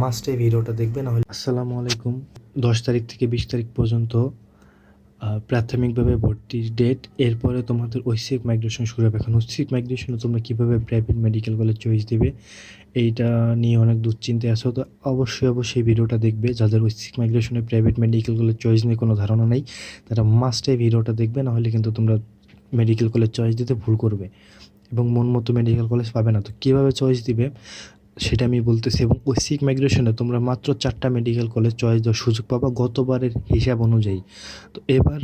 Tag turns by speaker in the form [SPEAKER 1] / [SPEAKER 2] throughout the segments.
[SPEAKER 1] Must এই ভিডিওটা দেখবে, না হলে। আসসালামু আলাইকুম। 10 তারিখ থেকে 20 তারিখ পর্যন্ত প্রাথমিকভাবে ভর্তির ডেট। এরপরে তোমাদের ঐচ্ছিক মাইগ্রেশন শুরু হবে। এখন ঐচ্ছিক মাইগ্রেশনে তোমরা কীভাবে প্রাইভেট মেডিকেল কলেজ চয়েস দেবে, এইটা নিয়ে অনেক দুশ্চিন্তায় আছো। তো অবশ্যই ভিডিওটা দেখবে। যাদের ঐচ্ছিক মাইগ্রেশনে প্রাইভেট মেডিকেল কলেজ চয়েস নিয়ে কোনো ধারণা নেই, তারা মাস্ট এই ভিডিওটা দেখবে, না হলে কিন্তু তোমরা মেডিকেল কলেজ চয়েস দিতে ভুল করবে এবং মন মতো মেডিকেল কলেজ পাবে না। তো কীভাবে চয়েস দিবে সেটা আমি বলতেছি। এবং ঐচ্ছিক মাইগ্রেশনে তোমরা মাত্র 4টা মেডিকেল কলেজ চয়েস দেওয়ার সুযোগ পাবা গতবারের হিসাব অনুযায়ী। তো এবার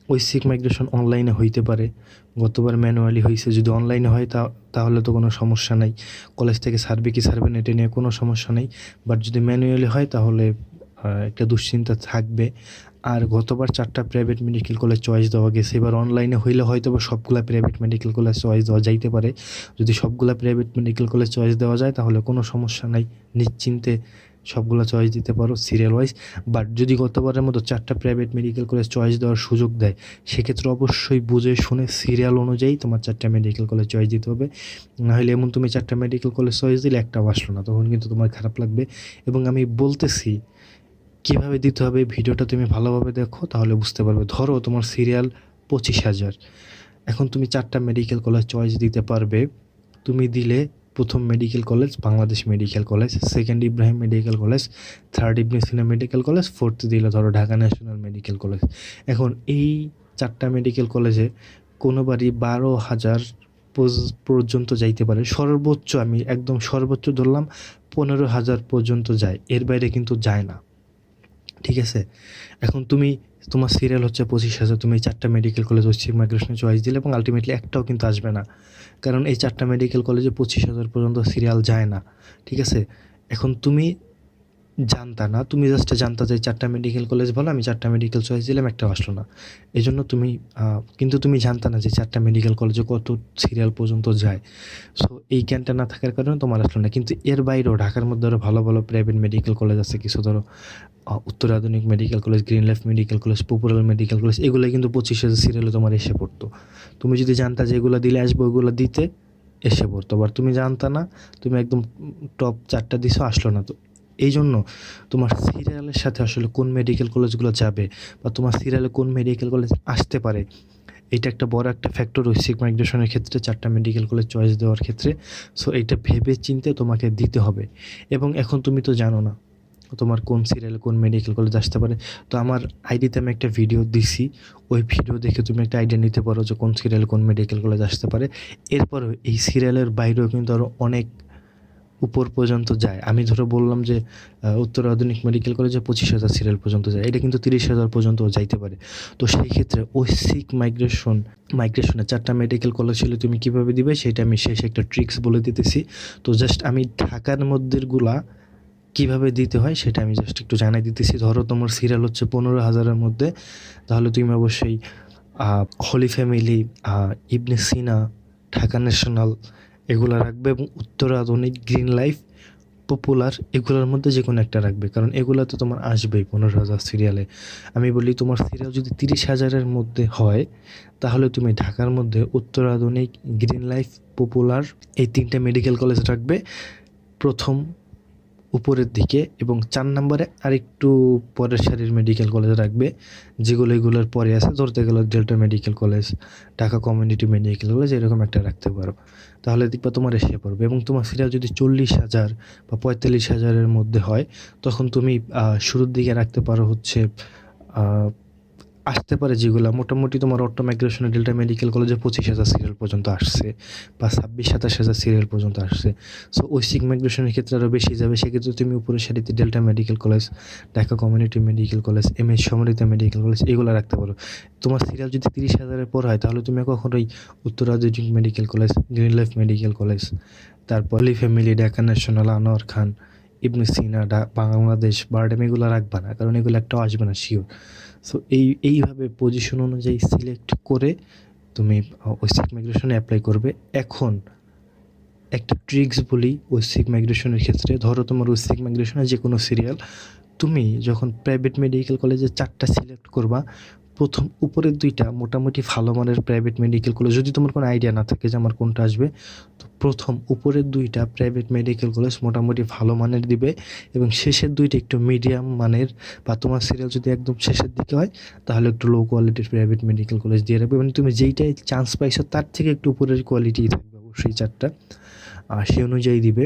[SPEAKER 1] ঐচ্ছিক মাইগ্রেশন অনলাইনে হইতে পারে, গতবার ম্যানুয়ালি হয়েছে। যদি অনলাইনে হয় তাহলে তো কোনো সমস্যা নাই, কলেজ থেকে ছাড়বে কি ছাড়বে না এটা নিয়ে কোনো সমস্যা নেই। বাট যদি ম্যানুয়ালি হয় তাহলে একটা দুশ্চিন্তা থাকবে। আর গতবার 4টা প্রাইভেট মেডিকেল কলেজ চয়েস দেওয়া গেছে, এবার অনলাইনে হইলে হয়তো বা সবগুলা প্রাইভেট মেডিকেল কলেজ চয়েস দেওয়া যাইতে পারে। যদি সবগুলা প্রাইভেট মেডিকেল কলেজ চয়েস দেওয়া যায় তাহলে কোনো সমস্যা নাই, নিশ্চিন্তে সবগুলো চয়েস দিতে পারো সিরিয়াল ওয়াইজ। বাট যদি গতবারের মতো 4টা প্রাইভেট মেডিকেল কলেজ চয়েস দেওয়ার সুযোগ দেয়, সেক্ষেত্রে অবশ্যই বুঝে শুনে সিরিয়াল অনুযায়ী তোমার 4টা মেডিকেল কলেজ চয়েস দিতে হবে। নাহলে এমন তুমি 4টা মেডিকেল কলেজ চয়েস দিলে একটাও আসলো না, তখন কিন্তু তোমার খারাপ লাগবে। এবং আমি বলতেছি কীভাবে দিতে হবে, ভিডিওটা তুমি ভালোভাবে দেখো তাহলে বুঝতে পারবে। ধরো তোমার সিরিয়াল 25,000, এখন তুমি 4টা মেডিকেল কলেজ চয়েস দিতে পারবে। তুমি দিলে প্রথম medical college Bangladesh medical college, second Ibrahim medical college, third Ibn Sina medical college, fourth দিলে ধরো ঢাকা ন্যাশনাল মেডিকেল কলেজ। এখন এই 4টা মেডিকেল কলেজে কোনোবারই 12,000 পর্যন্ত যাইতে পারে, সর্বোচ্চ আমি একদম সর্বোচ্চ ধরলাম 15,000 পর্যন্ত যায়, এর বাইরে কিন্তু যায় না। ঠিক আছে, এখন তোমার সিরিয়াল হচ্ছে 25,000, তুমি 4টা মেডিকেল কলেজ ঐচ্ছিক মাইগ্রেশনে চয়েস দিলে এবং আলটিমেটলি একটাও কিন্তু আসবে না, কারণ এই 4টা মেডিকেল কলেজে 25,000 পর্যন্ত সিরিয়াল যায় না। ঠিক আছে, এখন তুমি জানতা না, তুমি জাস্ট জানতা যে 4টা মেডিকেল কলেজ ভালো, আমি 4টা মেডিকেল চয়েস দিলাম, একটাও আসলো না। এই জন্য কিন্তু তুমি জানতা না যে 4টা মেডিকেল কলেজে কত সিরিয়াল পর্যন্ত যায়। সো এই জ্ঞানটা না থাকার কারণে তোমার আসলো না। কিন্তু এর বাইরেও ঢাকার মধ্যে আরও ভালো ভালো প্রাইভেট মেডিকেল কলেজ আছে কিছু। ধরো উত্তর আধুনিক medical college, green life medical college, popular medical college, এগুলো কিন্তু 25,000 সিরিয়ালে তোমার এসে পড়তো। তুমি যদি জানতা যে এগুলো দিলে আসবে, ওইগুলো দিতে এসে পড়তো। আবার তুমি জানতা না, তুমি একদম টপ 4টা দিছো, আসলো না। তো এই জন্য তোমার সিরিয়ালের সাথে আসলে কোন মেডিকেল কলেজগুলো যাবে বা তোমার সিরিয়ালে কোন মেডিকেল কলেজ আসতে পারে, এটা একটা বড় একটা ফ্যাক্টর ঐচ্ছিক মাইগ্রেশনের ক্ষেত্রে, 4টা মেডিকেল কলেজ চয়েস দেওয়ার ক্ষেত্রে। সো এইটা ভেবে চিন্তে তোমাকে দিতে হবে। এবং এখন তুমি তো জানো না তোমার কোন সিরিয়ালে কোন মেডিকেল কলেজ আসতে পারে। তো আমার আইডিতে আমি একটা ভিডিও দিছি, ওই ভিডিও দেখে তুমি একটা আইডিয়া নিতে পারো যে কোন সিরিয়ালে কোন মেডিকেল কলেজ আসতে পারে। এরপরেও এই সিরিয়ালের বাইরেও কিন্তু আরও অনেক উপর পর্যন্ত যায়। আমি ধরো বললাম যে উত্তর আধুনিক মেডিকেল কলেজে 25,000 সিরিয়াল পর্যন্ত যায়, এটা কিন্তু 30,000 পর্যন্ত যাইতে পারে। তো সেই ক্ষেত্রে ঐচ্ছিক মাইগ্রেশনে 4টা মেডিকেল কলেজ হলে তুমি কীভাবে দিবে সেটা আমি শেষে একটা ট্রিক্স বলে দিতেছি। তো জাস্ট আমি ঢাকার মধ্যেগুলা কীভাবে দিতে হয় সেটা আমি জাস্ট একটু জানাই দিতেছি। ধরো তোমার সিরিয়াল হচ্ছে 15,000-এর মধ্যে, তাহলে তুমি অবশ্যই হলি ফ্যামিলি, ইবনে সিনা, ঢাকা ন্যাশনাল এগুলো রাখবে এবং উত্তর আধুনিক, গ্রিন লাইফ, পপুলার এগুলোর মধ্যে যে কোনো একটা রাখবে, কারণ এগুলোতে তোমার আসবেই 15,000 সিরিয়ালে। আমি বলি তোমার সিরিয়াল যদি 30,000-এর মধ্যে হয় তাহলে তুমি ঢাকার মধ্যে উত্তর আধুনিক, গ্রিন লাইফ, পপুলার এই 3টে মেডিকেল কলেজ রাখবে প্রথম উপরের দিকে, এবং 4 নম্বরে আরেকটু পরের সারির মেডিকেল কলেজ রাখবে এগুলোর পরে আছে। ধরতে গেলে delta medical college, Dhaka community medical college, এরকম একটা রাখতে পারো, তাহলে দেখবা তোমার এসে পড়বে। এবং তোমার সিরিয়াল যদি 40,000 বা 45,000-এর মধ্যে হয় তখন তুমি শুরুর দিকে রাখতে পারো হচ্ছে আসতে পারে যেগুলো মোটামুটি তোমার অটো মাইগ্রেশনে ডেল্টা মেডিকেল কলেজে 25,000 সিরিয়াল পর্যন্ত আসছে বা 26-27,000 সিরিয়াল পর্যন্ত আসছে। সো ঐচ্ছিক মাইগ্রেশনের ক্ষেত্রে আরও বেশি যাবে, সেক্ষেত্রে তুমি উপরের সারিতে Delta medical college, Dhaka community medical college, MS সমৃদ্ধা মেডিকেল কলেজ এগুলো রাখতে পারো। তোমার সিরিয়াল যদি 30,000-এর পর হয় তাহলে তুমি কখনোই উত্তর আধুনিক medical college, green life medical college, তারপর হলি ফ্যামিলি, ঢাকা ন্যাশনাল, আনোয়ার খান, ইবনে সিনা, বাংলাদেশ, বারডেম এগুলো রাখবা না, কারণ এগুলো একটাও আসবে না শিওর। সো এইভাবে পজিশন অনুযায়ী সিলেক্ট করে তুমি ঐচ্ছিক মাইগ্রেশনে অ্যাপ্লাই করবে। এখন একটা ট্রিক্স বলি ঐচ্ছিক মাইগ্রেশনের ক্ষেত্রে। ধরো তোমার ঐচ্ছিক মাইগ্রেশনে যে কোনো সিরিয়াল, তুমি যখন প্রাইভেট মেডিকেল কলেজে 4টা সিলেক্ট করবা, প্রথম উপরের ২টা মোটামুটি ভালো মানের প্রাইভেট মেডিকেল কলেজ, যদি তোমার কোনো আইডিয়া না থাকে যে আমার কোনটা আসবে, তো প্রথম উপরের ২টা প্রাইভেট মেডিকেল কলেজ মোটামুটি ভালো মানের দিবে এবং শেষের ২টা একটু মিডিয়াম মানের, বা তোমার সিরিয়াল যদি একদম শেষের দিকে হয় তাহলে একটু লো কোয়ালিটির প্রাইভেট মেডিকেল কলেজ দিয়ে রাখবে। মানে তুমি যেইটাই চান্স পাইছো তার থেকে একটু উপরের কোয়ালিটি থাকবে অবশ্যই 4টা, সেই অনুযায়ী দিবে।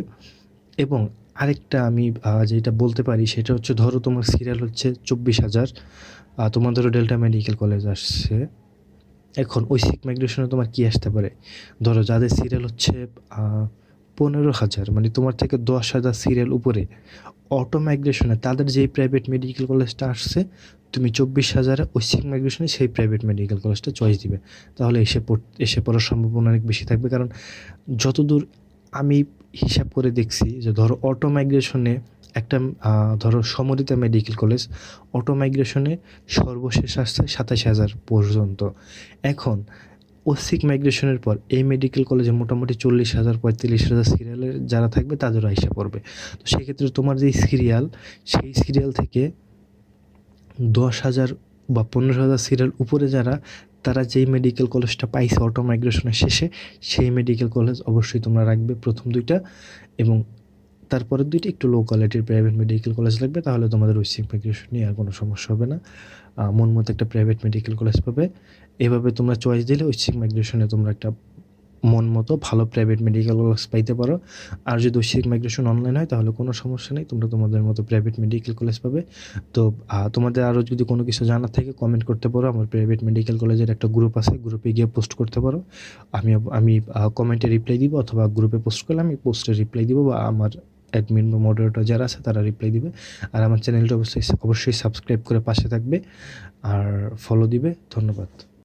[SPEAKER 1] এবং আরেকটা আমি যেটা বলতে পারি সেটা হচ্ছে, ধরো তোমার সিরিয়াল হচ্ছে 24,000, তোমার ধরো ডেল্টা মেডিকেল কলেজ আসছে। এখন ঐচ্ছিক মাইগ্রেশনে তোমার কী আসতে পারে, ধরো যাদের সিরিয়াল হচ্ছে 15,000, মানে তোমার থেকে 10,000 সিরিয়াল উপরে, অটো মাইগ্রেশনে তাদের যেই প্রাইভেট মেডিকেল কলেজটা আসছে তুমি 24,000 ঐচ্ছিক মাইগ্রেশনে সেই প্রাইভেট মেডিকেল কলেজটা চয়েস দিবে। তাহলে এসে পড়ার সম্ভাবনা অনেক বেশি থাকবে। কারণ যতদূর আমি হিসাব করে দেখছি যে ধরো অটো মাইগ্রেশনে একটা ধরো সমরিতা মেডিকেল কলেজ অটো মাইগ্রেশনে সর্বশেষ আসছে 27,000 পর্যন্ত। এখন ঐচ্ছিক মাইগ্রেশনের পর এই মেডিকেল কলেজে মোটামুটি 40,000 45,000 সিরিয়ালের যারা থাকবে তাদেরও আইসা পড়বে। তো সেক্ষেত্রে তোমার যেই সিরিয়াল, সেই সিরিয়াল থেকে 10,000 বা 15,000 সিরিয়াল উপরে যারা, তারা যেই মেডিকেল কলেজটা পাইছে অটো মাইগ্রেশনের শেষে, সেই মেডিকেল কলেজ অবশ্যই তোমরা রাখবে প্রথম 2টা, এবং তারপরের 2টা একটু লো কোয়ালিটির প্রাইভেট মেডিকেল কলেজ লাগবে। তাহলে তোমাদের ঐচ্ছিক মাইগ্রেশন নিয়ে আর কোনো সমস্যা হবে না, মন মতো একটা প্রাইভেট মেডিকেল কলেজ পাবে। এভাবে তোমরা চয়েস দিলে ঐচ্ছিক মাইগ্রেশনে তোমরা একটা মন মতো ভালো প্রাইভেট মেডিকেল কলেজ পাইতে পারো। আর যদি ঐচ্ছিক মাইগ্রেশন অনলাইন হয় তাহলে কোনো সমস্যা নেই, তোমরা তোমাদের মতো প্রাইভেট মেডিকেল কলেজ পাবে। তো তোমাদের আরও যদি কোনো কিছু জানার থাকে কমেন্ট করতে পারো, আমার প্রাইভেট মেডিকেল কলেজের একটা গ্রুপ আছে, গ্রুপে গিয়ে পোস্ট করতে পারো। আমি কমেন্টে রিপ্লাই দিব, অথবা গ্রুপে পোস্ট করলে আমি পোস্টে রিপ্লাই দিব, বা আমার অ্যাডমিন বা মডারেটর যারা আছে তারা রিপ্লাই দিবে। আর আমার চ্যানেলটা অবশ্যই সাবস্ক্রাইব করে পাশে থাকবে আর ফলো দিবে। ধন্যবাদ।